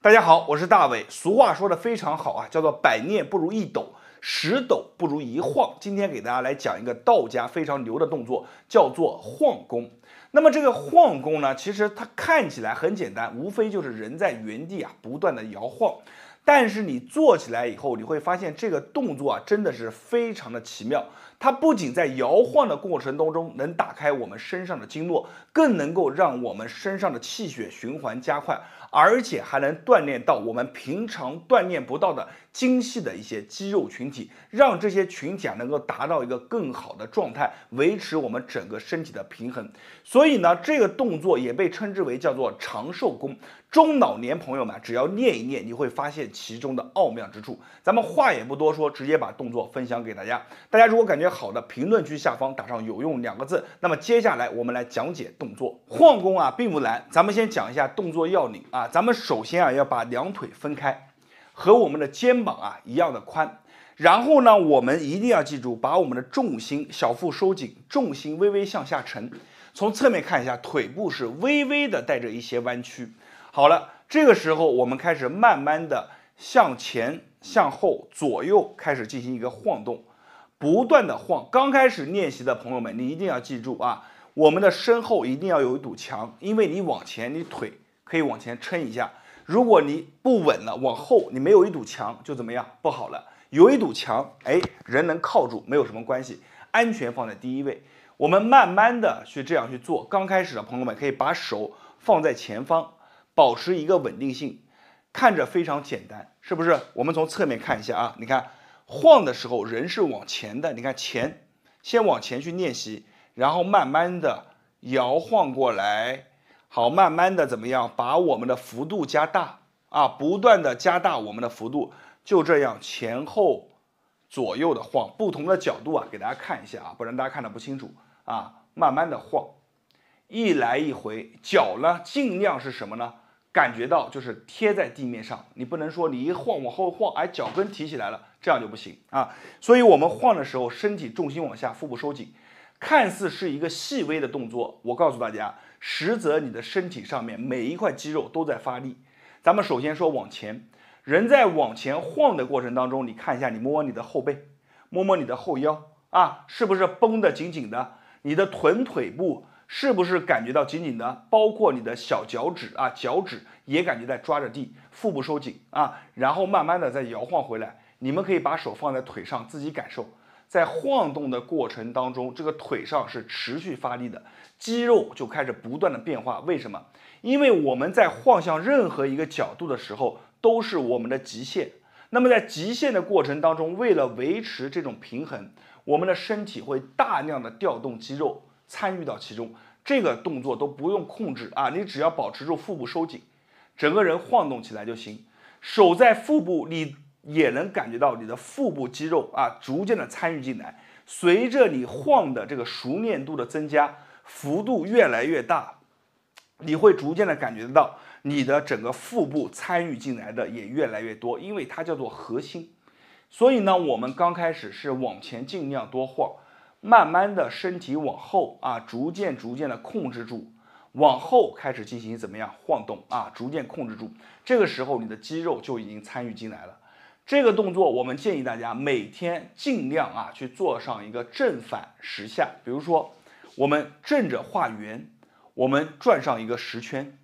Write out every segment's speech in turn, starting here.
大家好，我是大伟。俗话说的非常好啊，叫做百念不如一斗，十斗不如一晃。今天给大家来讲一个道家非常牛的动作，叫做晃功。那么这个晃功呢，其实它看起来很简单，无非就是人在原地不断的摇晃。但是你做起来以后，你会发现这个动作真的是非常的奇妙。它不仅在摇晃的过程当中能打开我们身上的经络，更能够让我们身上的气血循环加快，而且还能锻炼到我们平常锻炼不到的精细的一些肌肉群体，让这些群体能够达到一个更好的状态，维持我们整个身体的平衡。所以呢，这个动作也被称之为叫做长寿功。中老年朋友们只要练一练，你会发现其中的奥妙之处。咱们话也不多说，直接把动作分享给大家。大家如果感觉好的，评论区下方打上有用2个字。那么接下来我们来讲解动作。晃功并不难，咱们先讲一下动作要领咱们首先要把两腿分开，和我们的肩膀一样的宽。然后呢，我们一定要记住，把我们的重心小腹收紧，重心微微向下沉。从侧面看一下，腿部是微微的带着一些弯曲。好了，这个时候我们开始慢慢的向前、向后、左右开始进行一个晃动，不断的晃。刚开始练习的朋友们，你一定要记住我们的身后一定要有一堵墙，因为你往前，你腿可以往前撑一下。如果你不稳了，往后你没有一堵墙，就怎么样？不好了。有一堵墙，人能靠住，没有什么关系，安全放在第一位。我们慢慢的去这样去做。刚开始的朋友们可以把手放在前方，保持一个稳定性，看着非常简单，是不是？我们从侧面看一下你看晃的时候人是往前的，你看先往前去练习，然后慢慢的摇晃过来，好，慢慢的怎么样？把我们的幅度加大不断的加大我们的幅度，就这样前后左右的晃，不同的角度给大家看一下不然大家看得不清楚慢慢的晃，一来一回，脚呢尽量是什么呢？感觉到就是贴在地面上，你不能说你一晃往后晃，脚跟提起来了，这样就不行所以我们晃的时候，身体重心往下，腹部收紧，看似是一个细微的动作，我告诉大家，实则你的身体上面每一块肌肉都在发力。咱们首先说往前，人在往前晃的过程当中，你看一下，你摸摸你的后背，摸摸你的后腰是不是绷得紧紧的？你的臀腿部是不是感觉到紧紧的？包括你的小脚趾脚趾也感觉在抓着地，腹部收紧然后慢慢的再摇晃回来。你们可以把手放在腿上，自己感受，在晃动的过程当中，这个腿上是持续发力的，肌肉就开始不断的变化。为什么？因为我们在晃向任何一个角度的时候，都是我们的极限。那么在极限的过程当中，为了维持这种平衡，我们的身体会大量的调动肌肉参与到其中，这个动作都不用控制你只要保持住腹部收紧，整个人晃动起来就行。手在腹部，你也能感觉到你的腹部肌肉逐渐的参与进来。随着你晃的这个熟练度的增加，幅度越来越大，你会逐渐的感觉到你的整个腹部参与进来的也越来越多，因为它叫做核心。所以呢，我们刚开始是往前尽量多晃，慢慢的身体往后逐渐的控制住，往后开始进行怎么样晃动逐渐控制住。这个时候你的肌肉就已经参与进来了。这个动作我们建议大家每天尽量去做上一个正反10下。比如说我们正着画圆，我们转上一个10圈，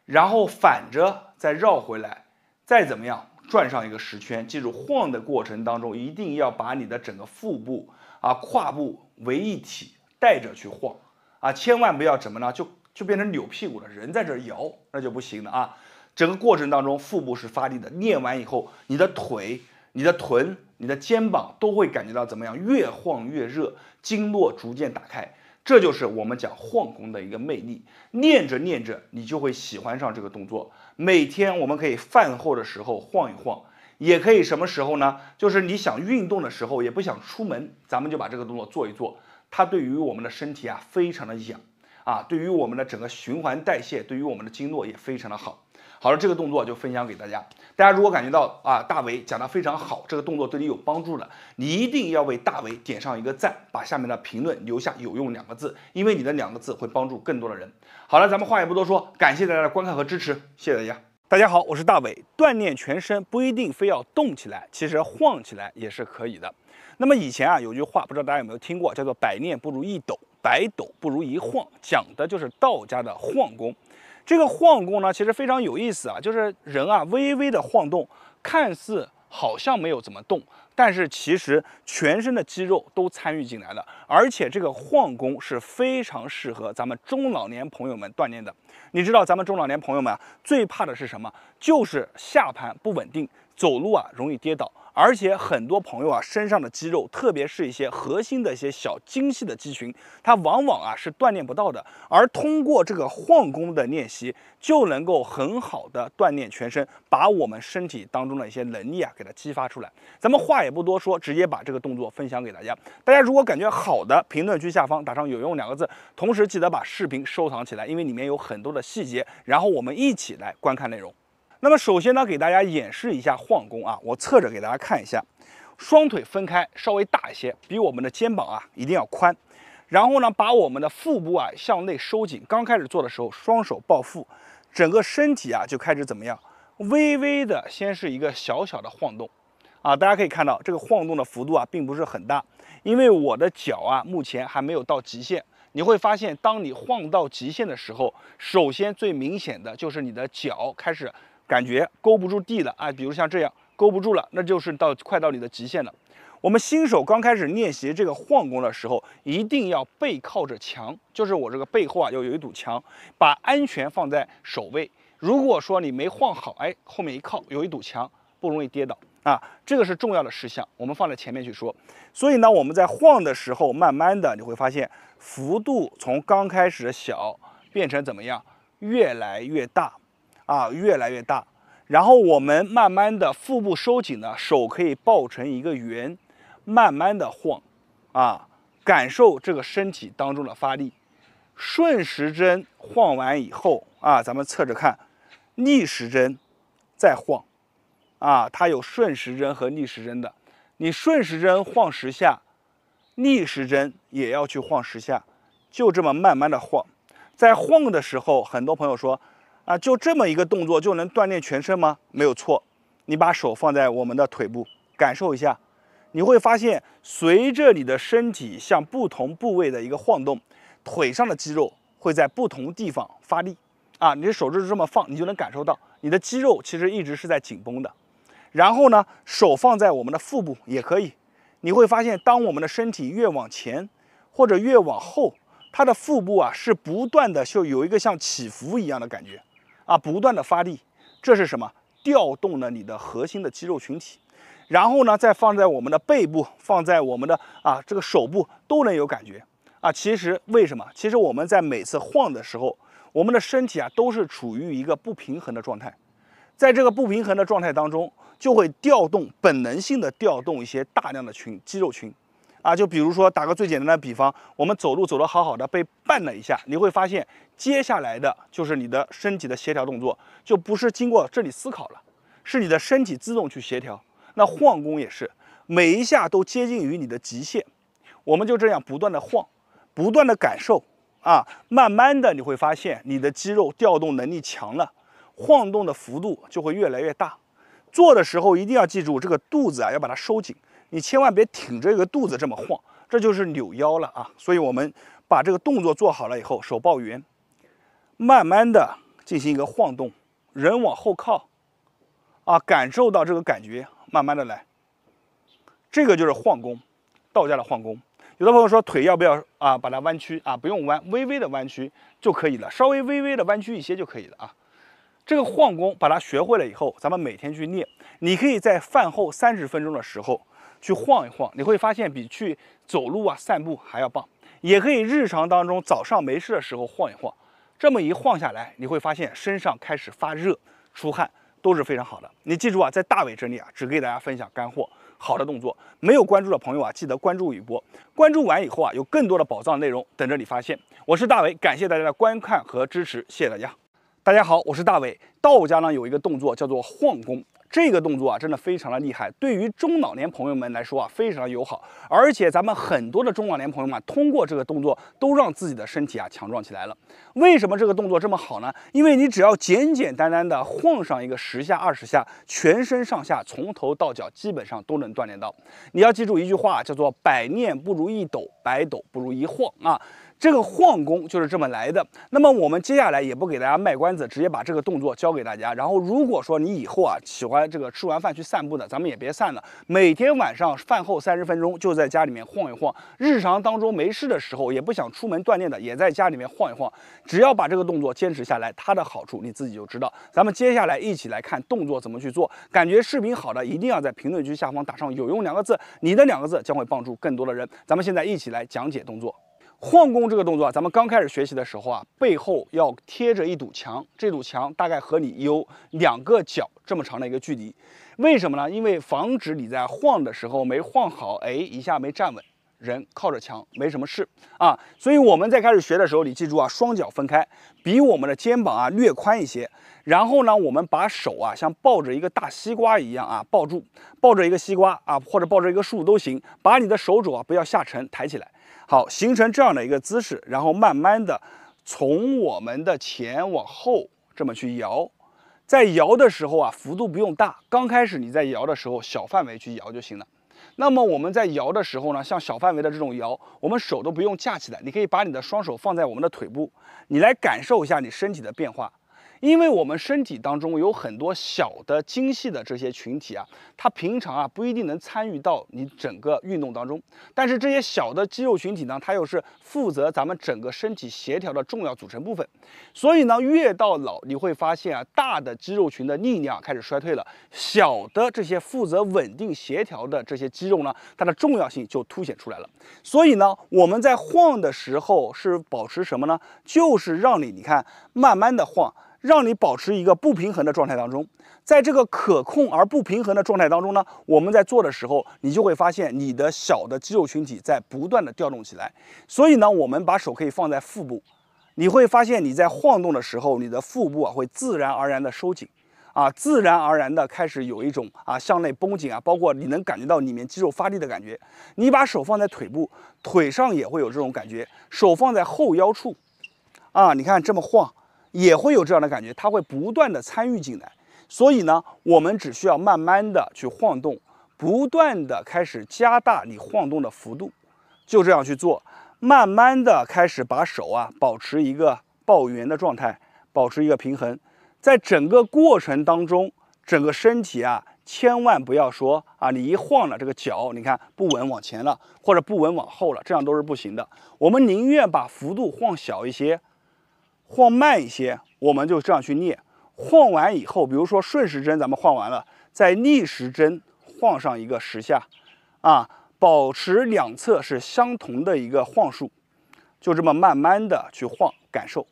然后反着再绕回来，再怎么样转上一个10圈。记住，晃的过程当中一定要把你的整个腹部胯部为一体带着去晃千万不要怎么呢就变成扭屁股了，人在这摇，那就不行了整个过程当中腹部是发力的，练完以后你的腿、你的臀、你的肩膀都会感觉到怎么样，越晃越热，经络逐渐打开。这就是我们讲晃功的一个魅力。练着练着你就会喜欢上这个动作。每天我们可以饭后的时候晃一晃，也可以什么时候呢？就是你想运动的时候，也不想出门，咱们就把这个动作做一做。它对于我们的身体非常的养对于我们的整个循环代谢，对于我们的经络也非常的好。好了，这个动作就分享给大家。大家如果感觉到大伟讲得非常好，这个动作对你有帮助的，你一定要为大伟点上一个赞，把下面的评论留下有用2个字，因为你的2个字会帮助更多的人。好了，咱们话也不多说，感谢大家的观看和支持，谢谢大家。大家好，我是大伟。锻炼全身不一定非要动起来，其实晃起来也是可以的。那么以前啊有句话，不知道大家有没有听过，叫做百练不如一抖，百抖不如一晃，讲的就是道家的晃功。这个晃功呢，其实非常有意思啊，就是人啊微微的晃动，看似好像没有怎么动，但是其实全身的肌肉都参与进来了，而且这个晃功是非常适合咱们中老年朋友们锻炼的。你知道咱们中老年朋友们最怕的是什么？就是下盘不稳定，走路啊容易跌倒。而且很多朋友啊身上的肌肉，特别是一些核心的一些小精细的肌群，它往往啊是锻炼不到的。而通过这个晃功的练习，就能够很好的锻炼全身，把我们身体当中的一些能力啊给它激发出来。咱们话也不多说，直接把这个动作分享给大家。大家如果感觉好的，评论区下方打上有用2个字，同时记得把视频收藏起来，因为里面有很多的细节，然后我们一起来观看内容。那么首先呢，给大家演示一下晃功啊，我侧着给大家看一下，双腿分开，稍微大一些，比我们的肩膀啊一定要宽。然后呢，把我们的腹部啊向内收紧。刚开始做的时候，双手抱腹，整个身体啊就开始怎么样？微微的，先是一个小小的晃动啊，大家可以看到这个晃动的幅度啊并不是很大，因为我的脚啊目前还没有到极限。你会发现，当你晃到极限的时候，首先最明显的就是你的脚开始感觉勾不住地了啊，比如像这样勾不住了，那就是快到你的极限了。我们新手刚开始练习这个晃功的时候，一定要背靠着墙，就是我这个背后啊要有一堵墙，把安全放在首位。如果说你没晃好，哎，后面一靠有一堵墙，不容易跌倒啊，这个是重要的事项，我们放在前面去说。所以呢，我们在晃的时候，慢慢的你会发现幅度从刚开始的小变成怎么样，越来越大啊，越来越大。然后我们慢慢的腹部收紧呢，手可以抱成一个圆，慢慢的晃啊，感受这个身体当中的发力。顺时针晃完以后啊，咱们侧着看，逆时针再晃啊，它有顺时针和逆时针的。你顺时针晃10下，逆时针也要去晃10下，就这么慢慢的晃。在晃的时候，很多朋友说啊，就这么一个动作就能锻炼全身吗？没有错，你把手放在我们的腿部，感受一下，你会发现，随着你的身体向不同部位的一个晃动，腿上的肌肉会在不同地方发力啊。你的手指这么放，你就能感受到你的肌肉其实一直是在紧绷的。然后呢，手放在我们的腹部也可以，你会发现，当我们的身体越往前或者越往后，它的腹部啊是不断的就有一个像起伏一样的感觉啊，不断的发力。这是什么？调动了你的核心的肌肉群体。然后呢，再放在我们的背部，放在我们的这个手部都能有感觉啊。其实为什么？其实我们在每次晃的时候，我们的身体啊都是处于一个不平衡的状态，在这个不平衡的状态当中，就会调动本能性的调动一些大量的肌肉群啊。就比如说打个最简单的比方，我们走路走得好好的，被绊了一下，你会发现接下来的就是你的身体的协调动作，就不是经过这里思考了，是你的身体自动去协调。那晃功也是，每一下都接近于你的极限，我们就这样不断的晃，不断的感受啊，慢慢的你会发现你的肌肉调动能力强了，晃动的幅度就会越来越大。做的时候一定要记住，这个肚子啊要把它收紧，你千万别挺着一个肚子这么晃，这就是扭腰了啊。所以我们把这个动作做好了以后，手抱圆，慢慢的进行一个晃动，人往后靠啊，感受到这个感觉，慢慢的来，这个就是晃功，道家的晃功。有的朋友说腿要不要啊把它弯曲啊？不用弯，微微的弯曲就可以了，稍微微微的弯曲一些就可以了啊。这个晃功把它学会了以后，咱们每天去练。你可以在饭后30分钟的时候去晃一晃，你会发现比去走路啊、散步还要棒。也可以日常当中早上没事的时候晃一晃，这么一晃下来，你会发现身上开始发热、出汗，都是非常好的。你记住啊，在大伟这里啊，只给大家分享干货。好的动作，没有关注的朋友啊，记得关注一波。关注完以后啊，有更多的宝藏内容等着你发现。我是大伟，感谢大家的观看和支持，谢谢大家。大家好，我是大伟。道家呢有一个动作叫做晃功，这个动作啊真的非常的厉害，对于中老年朋友们来说啊非常友好，而且咱们很多的中老年朋友们通过这个动作都让自己的身体啊强壮起来了。为什么这个动作这么好呢？因为你只要简简单单的晃上一个10下20下，全身上下从头到脚基本上都能锻炼到。你要记住一句话，叫做百念不如一抖，百抖不如一晃啊。这个晃功就是这么来的。那么我们接下来也不给大家卖关子，直接把这个动作教给大家。然后如果说你以后啊喜欢这个吃完饭去散步的，咱们也别散了，每天晚上饭后30分钟就在家里面晃一晃。日常当中没事的时候，也不想出门锻炼的，也在家里面晃一晃。只要把这个动作坚持下来，它的好处你自己就知道。咱们接下来一起来看动作怎么去做。感觉视频好的，一定要在评论区下方打上有用2个字，你的2个字将会帮助更多的人。咱们现在一起来讲解动作。晃功这个动作，咱们刚开始学习的时候啊，背后要贴着一堵墙，这堵墙大概和你有2个脚这么长的一个距离。为什么呢？因为防止你在晃的时候没晃好，一下没站稳，人靠着墙没什么事啊。所以我们在开始学的时候，你记住啊，双脚分开，比我们的肩膀啊略宽一些。然后呢，我们把手啊像抱着一个大西瓜一样啊抱住，抱着一个西瓜啊，或者抱着一个树都行，把你的手肘啊不要下沉，抬起来。好，形成这样的一个姿势，然后慢慢的从我们的前往后这么去摇。在摇的时候啊，幅度不用大，刚开始你在摇的时候小范围去摇就行了。那么我们在摇的时候呢，像小范围的这种摇，我们手都不用架起来，你可以把你的双手放在我们的腿部，你来感受一下你身体的变化。因为我们身体当中有很多小的精细的这些群体啊，它平常啊不一定能参与到你整个运动当中，但是这些小的肌肉群体呢，它又是负责咱们整个身体协调的重要组成部分。所以呢，越到老你会发现啊，大的肌肉群的力量开始衰退了，小的这些负责稳定协调的这些肌肉呢，它的重要性就凸显出来了。所以呢，我们在晃的时候是保持什么呢？就是让你看慢慢的晃。让你保持一个不平衡的状态当中，在这个可控而不平衡的状态当中呢，我们在做的时候，你就会发现你的小的肌肉群体在不断的调动起来。所以呢，我们把手可以放在腹部，你会发现你在晃动的时候，你的腹部啊会自然而然的收紧，自然而然的开始有一种向内绷紧啊，包括你能感觉到里面肌肉发力的感觉。你把手放在腿部，腿上也会有这种感觉，手放在后腰处，你看这么晃。也会有这样的感觉，它会不断的参与进来。所以呢，我们只需要慢慢的去晃动，不断的开始加大你晃动的幅度，就这样去做，慢慢的开始把手保持一个抱圆的状态，保持一个平衡。在整个过程当中，整个身体千万不要说你一晃了这个脚，你看不稳往前了，或者不稳往后了，这样都是不行的。我们宁愿把幅度晃小一些。晃慢一些，我们就这样去练。晃完以后，比如说顺时针咱们晃完了，在逆时针晃上一个10下，保持2侧是相同的一个晃数，就这么慢慢的去晃，感受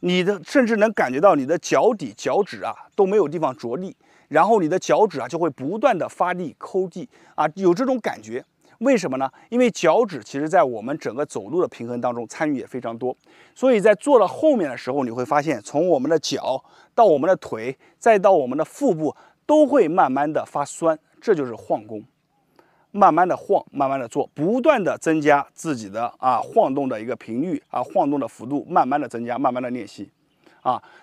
你的甚至能感觉到你的脚底、脚趾都没有地方着力，然后你的脚趾就会不断的发力抠地有这种感觉。为什么呢？因为脚趾其实在我们整个走路的平衡当中参与也非常多，所以在做到后面的时候，你会发现从我们的脚到我们的腿，再到我们的腹部，都会慢慢的发酸，这就是晃功。慢慢的晃，慢慢的做，不断的增加自己的晃动的一个频率晃动的幅度，慢慢的增加，慢慢的练习。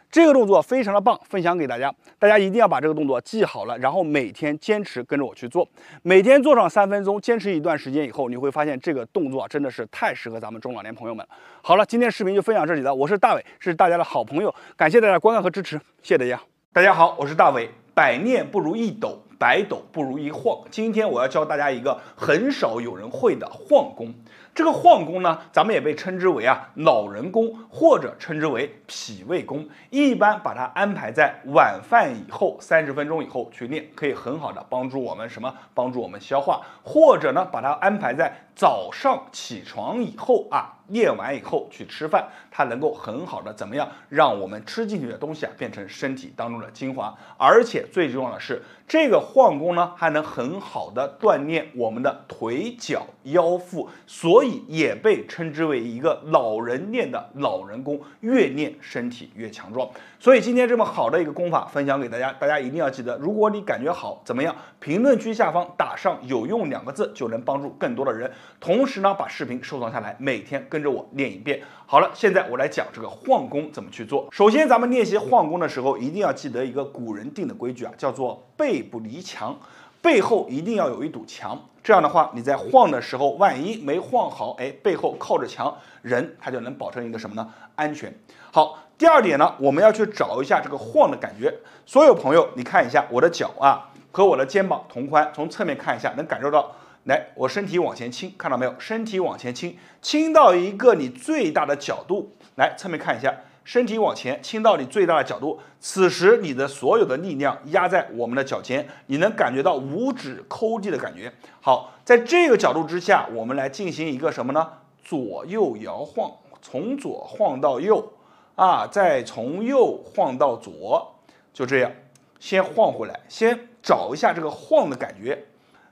这个动作非常的棒，分享给大家，大家一定要把这个动作记好了，然后每天坚持跟着我去做，每天做上3分钟，坚持一段时间以后，你会发现这个动作真的是太适合咱们中老年朋友们。好了，今天视频就分享这里了，我是大伟，是大家的好朋友，感谢大家观看和支持，谢谢大家。大家好，我是大伟，百念不如一抖，百抖不如一晃。今天我要教大家一个很少有人会的晃功。这个晃功呢，咱们也被称之为老人功，或者称之为脾胃功。一般把它安排在晚饭以后30分钟以后去练，可以很好的帮助我们什么？帮助我们消化，或者呢，把它安排在早上起床以后练完以后去吃饭，它能够很好的怎么样，让我们吃进去的东西啊变成身体当中的精华，而且最重要的是，这个晃功呢还能很好的锻炼我们的腿脚腰腹，所以也被称之为一个老人练的老人功，越练身体越强壮。所以今天这么好的一个功法分享给大家，大家一定要记得，如果你感觉好，怎么样？评论区下方打上有用2个字，就能帮助更多的人。同时呢，把视频收藏下来，每天跟着我练一遍。好了，现在我来讲这个晃功怎么去做。首先，咱们练习晃功的时候，一定要记得一个古人定的规矩啊，叫做背不离墙，背后一定要有一堵墙。这样的话，你在晃的时候，万一没晃好，背后靠着墙，人他就能保证一个什么呢？安全。好，第二点呢，我们要去找一下这个晃的感觉。所有朋友，你看一下我的脚啊，和我的肩膀同宽，从侧面看一下，能感受到。来，我身体往前倾，看到没有？身体往前倾，倾到一个你最大的角度。来，侧面看一下，身体往前倾到你最大的角度。此时你的所有的力量压在我们的脚尖，你能感觉到五指抠地的感觉。好，在这个角度之下，我们来进行一个什么呢？左右摇晃，从左晃到右啊，再从右晃到左，就这样，先晃回来，先找一下这个晃的感觉。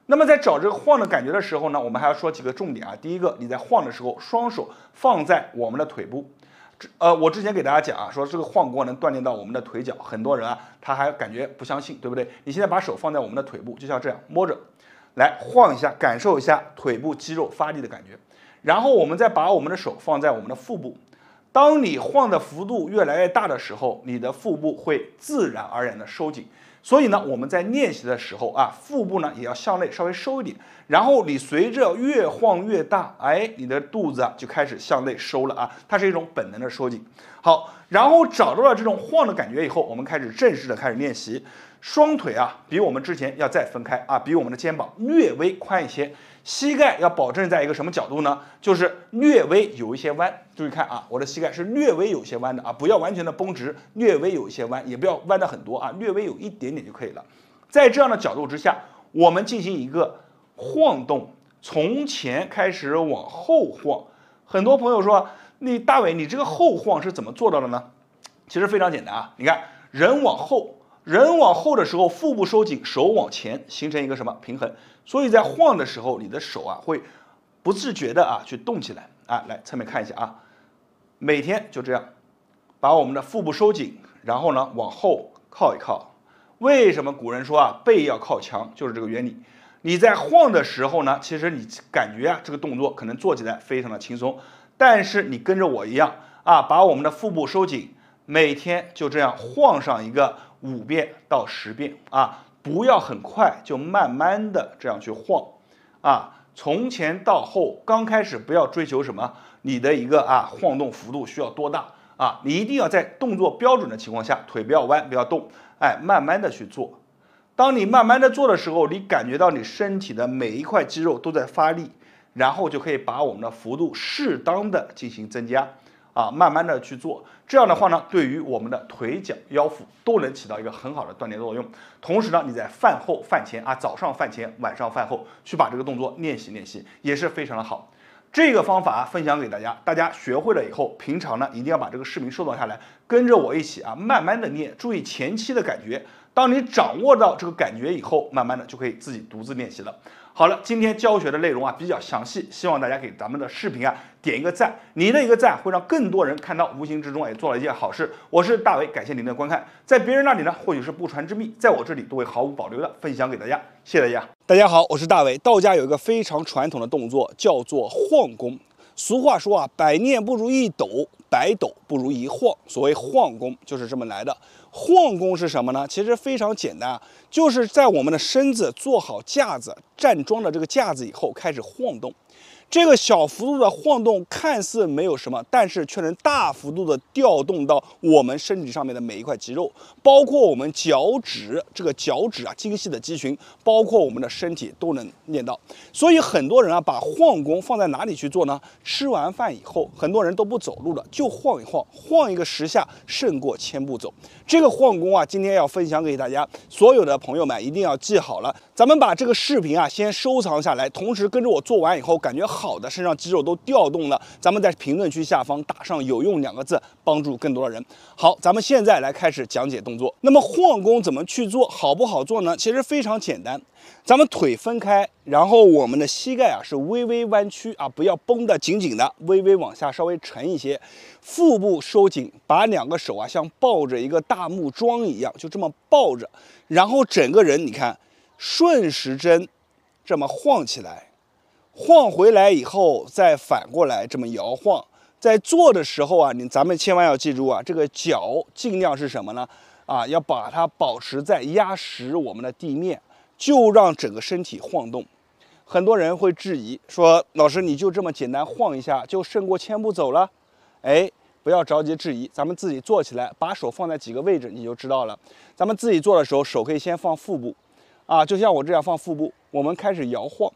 那么在找这个晃的感觉的时候呢，我们还要说几个重点啊。第一个，你在晃的时候，双手放在我们的腿部。我之前给大家讲啊，说这个晃功能锻炼到我们的腿脚，很多人啊他还感觉不相信，对不对？你现在把手放在我们的腿部，就像这样摸着，来晃一下，感受一下腿部肌肉发力的感觉。然后我们再把我们的手放在我们的腹部。当你晃的幅度越来越大的时候，你的腹部会自然而然的收紧。所以呢，我们在练习的时候啊，腹部呢也要向内稍微收一点，然后你随着越晃越大，你的肚子啊就开始向内收了啊，它是一种本能的收紧。好，然后找到了这种晃的感觉以后，我们开始正式的开始练习。双腿啊比我们之前要再分开啊，比我们的肩膀略微宽一些。膝盖要保证在一个什么角度呢？就是略微有一些弯。注意看啊，我的膝盖是略微有一些弯的啊，不要完全的绷直，略微有一些弯，也不要弯的很多啊，略微有一点点就可以了。在这样的角度之下，我们进行一个晃动，从前开始往后晃。很多朋友说，大伟，你这个后晃是怎么做到的呢？其实非常简单啊，你看人往后的时候，腹部收紧，手往前，形成一个什么平衡？所以在晃的时候，你的手啊会不自觉的去动起来啊。来侧面看一下啊，每天就这样，把我们的腹部收紧，然后呢往后靠一靠。为什么古人说啊背要靠墙？就是这个原理。你在晃的时候呢，其实你感觉这个动作可能做起来非常的轻松，但是你跟着我一样啊，把我们的腹部收紧，每天就这样晃上一个5遍到10遍啊。不要很快，就慢慢的这样去晃啊，从前到后，刚开始不要追求什么，你的一个晃动幅度需要多大啊？你一定要在动作标准的情况下，腿不要弯，不要动，慢慢的去做。当你慢慢的做的时候，你感觉到你身体的每一块肌肉都在发力，然后就可以把我们的幅度适当的进行增加。慢慢的去做，这样的话呢，对于我们的腿脚腰腹都能起到一个很好的锻炼作用。同时呢，你在饭后饭前早上饭前晚上饭后去把这个动作练习练习，也是非常的好。这个方法分享给大家，大家学会了以后，平常呢一定要把这个视频收藏下来，跟着我一起慢慢的练，注意前期的感觉。当你掌握到这个感觉以后，慢慢的就可以自己独自练习了。好了，今天教学的内容比较详细，希望大家给咱们的视频点一个赞，你的一个赞会让更多人看到，无形之中也做了一件好事。我是大伟，感谢您的观看。在别人那里呢，或许是不传之秘，在我这里都会毫无保留的分享给大家，谢谢大家。大家好，我是大伟。道家有一个非常传统的动作，叫做晃功。俗话说百念不如一斗，百斗不如一晃。所谓晃功就是这么来的。晃功是什么呢？其实非常简单就是在我们的身子做好架子、站桩的这个架子以后，开始晃动。这个小幅度的晃动看似没有什么，但是却能大幅度的调动到我们身体上面的每一块肌肉，包括我们脚趾，这个脚趾精细的肌群，包括我们的身体都能练到。所以很多人把晃功放在哪里去做呢？吃完饭以后，很多人都不走路了，就晃一晃，晃一个10下胜过1000步走。这个晃功今天要分享给大家，所有的朋友们一定要记好了。咱们把这个视频先收藏下来，同时跟着我做完以后，感觉好的身上肌肉都调动了？咱们在评论区下方打上有用2个字，帮助更多的人。好，咱们现在来开始讲解动作。那么晃弓怎么去做，好不好做呢？其实非常简单，咱们腿分开，然后我们的膝盖是微微弯曲不要绷得紧紧的，微微往下稍微沉一些，腹部收紧，把2个手像抱着一个大木桩一样，就这么抱着，然后整个人你看顺时针这么晃起来，晃回来以后再反过来这么摇晃。在做的时候咱们千万要记住这个脚尽量是什么呢？要把它保持在压实我们的地面，就让整个身体晃动。很多人会质疑说，老师你就这么简单晃一下就胜过千步走了？不要着急质疑，咱们自己做起来，把手放在几个位置你就知道了。咱们自己做的时候，手可以先放腹部就像我这样放腹部，我们开始摇晃，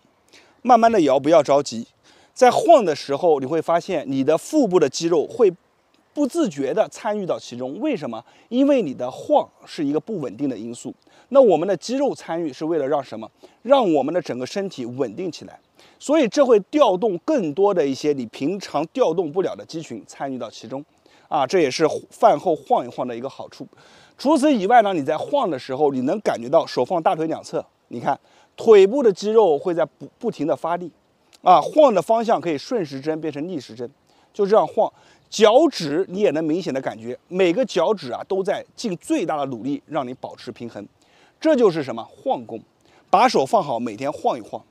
慢慢的摇，不要着急。在晃的时候，你会发现你的腹部的肌肉会不自觉地参与到其中。为什么？因为你的晃是一个不稳定的因素。那我们的肌肉参与是为了让什么？让我们的整个身体稳定起来。所以这会调动更多的一些你平常调动不了的肌群参与到其中这也是饭后晃一晃的一个好处。除此以外呢，你在晃的时候，你能感觉到手放大腿2侧，你看腿部的肌肉会在不停的发力晃的方向可以顺时针变成逆时针，就这样晃。脚趾你也能明显的感觉，每个脚趾都在尽最大的努力让你保持平衡。这就是什么？晃弓。把手放好，每天晃一晃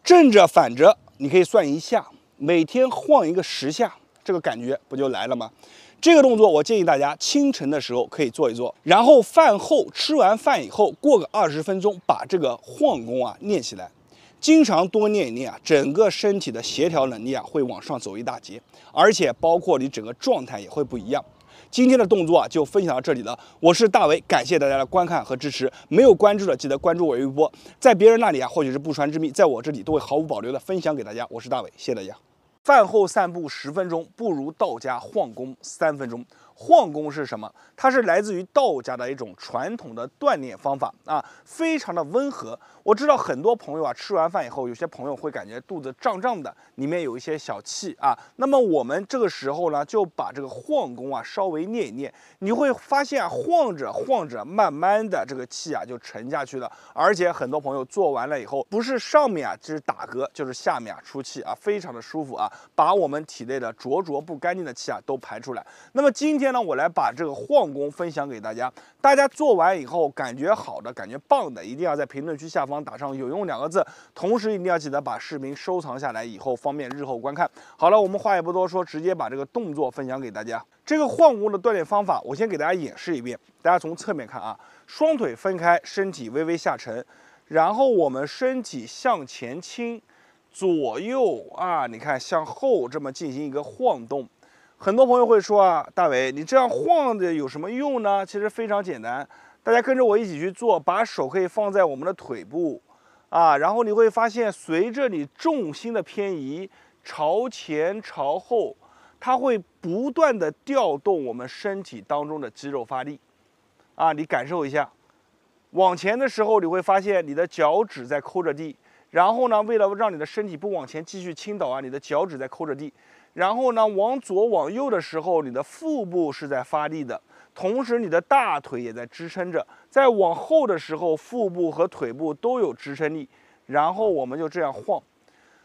正着反着你可以算1下，每天晃一个10下，这个感觉不就来了吗？这个动作我建议大家清晨的时候可以做一做，然后饭后吃完饭以后过个20分钟，把这个晃弓练起来。经常多练一练整个身体的协调能力会往上走一大截，而且包括你整个状态也会不一样。今天的动作就分享到这里了，我是大伟，感谢大家的观看和支持。没有关注的记得关注我微博，在别人那里或许是不传之秘，在我这里都会毫无保留的分享给大家。我是大伟，谢谢大家。饭后散步10分钟，不如道家晃弓3分钟。晃弓是什么？它是来自于道家的一种传统的锻炼方法非常的温和。我知道很多朋友吃完饭以后，有些朋友会感觉肚子胀胀的，里面有一些小气那么我们这个时候呢，就把这个晃弓稍微练一练，你会发现晃着晃着，慢慢的这个气就沉下去了。而且很多朋友做完了以后，不是上面就是打嗝，就是下面出气非常的舒服把我们体内的浊不干净的气都排出来。那么今天呢，我来把这个晃弓分享给大家。大家做完以后感觉好的，感觉棒的，一定要在评论区下方打上有用2个字，同时一定要记得把视频收藏下来，以后方便日后观看。好了，我们话也不多说，直接把这个动作分享给大家。这个晃弓的锻炼方法，我先给大家演示一遍。大家从侧面看双腿分开，身体微微下沉，然后我们身体向前倾，左右你看向后这么进行一个晃动。很多朋友会说大伟，你这样晃的有什么用呢？其实非常简单，大家跟着我一起去做，把手可以放在我们的腿部然后你会发现，随着你重心的偏移，朝前朝后，它会不断的调动我们身体当中的肌肉发力你感受一下，往前的时候，你会发现你的脚趾在抠着地，然后呢，为了让你的身体不往前继续倾倒你的脚趾在抠着地。然后呢，往左往右的时候，你的腹部是在发力的，同时你的大腿也在支撑着。在往后的时候，腹部和腿部都有支撑力。然后我们就这样晃，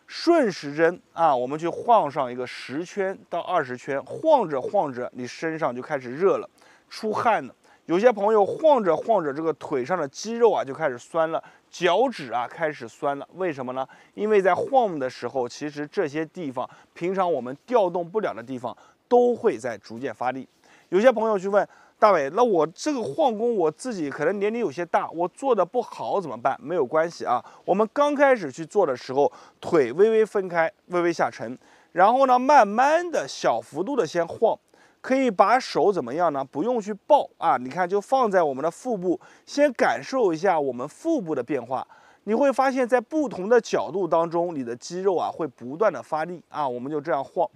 顺时针我们去晃上一个10圈到20圈，晃着晃着，你身上就开始热了，出汗了。有些朋友晃着晃着，这个腿上的肌肉就开始酸了，脚趾开始酸了。为什么呢？因为在晃的时候，其实这些地方平常我们调动不了的地方，都会在逐渐发力。有些朋友去问大伟，那我这个晃弓我自己可能年龄有些大，我做的不好怎么办？没有关系我们刚开始去做的时候，腿微微分开，微微下沉，然后呢，慢慢的小幅度的先晃。可以把手怎么样呢？不用去抱你看就放在我们的腹部，先感受一下我们腹部的变化。你会发现在不同的角度当中，你的肌肉会不断的发力我们就这样晃，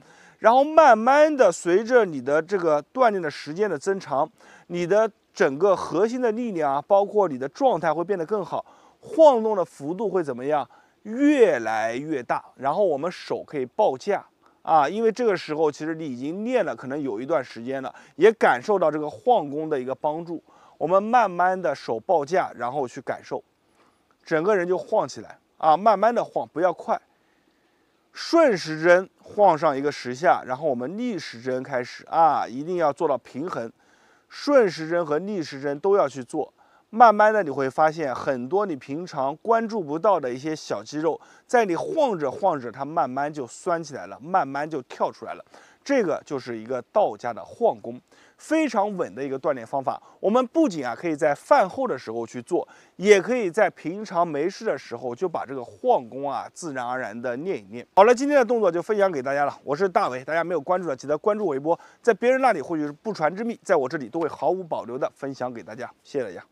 然后慢慢的随着你的这个锻炼的时间的增长，你的整个核心的力量包括你的状态会变得更好，晃动的幅度会怎么样？越来越大，然后我们手可以报价啊，因为这个时候其实你已经练了，可能有一段时间了，也感受到这个晃功的一个帮助。我们慢慢的手报价，然后去感受，整个人就晃起来啊，慢慢的晃，不要快。顺时针晃上一个10下，然后我们逆时针开始啊，一定要做到平衡，顺时针和逆时针都要去做。慢慢的你会发现，很多你平常关注不到的一些小肌肉，在你晃着晃着，它慢慢就酸起来了，慢慢就跳出来了。这个就是一个道家的晃功，非常稳的一个锻炼方法。我们不仅可以在饭后的时候去做，也可以在平常没事的时候就把这个晃功自然而然的练一练。好了，今天的动作就分享给大家了，我是大伟，大家没有关注的记得关注我一波，在别人那里或许是不传之秘，在我这里都会毫无保留的分享给大家，谢谢大家。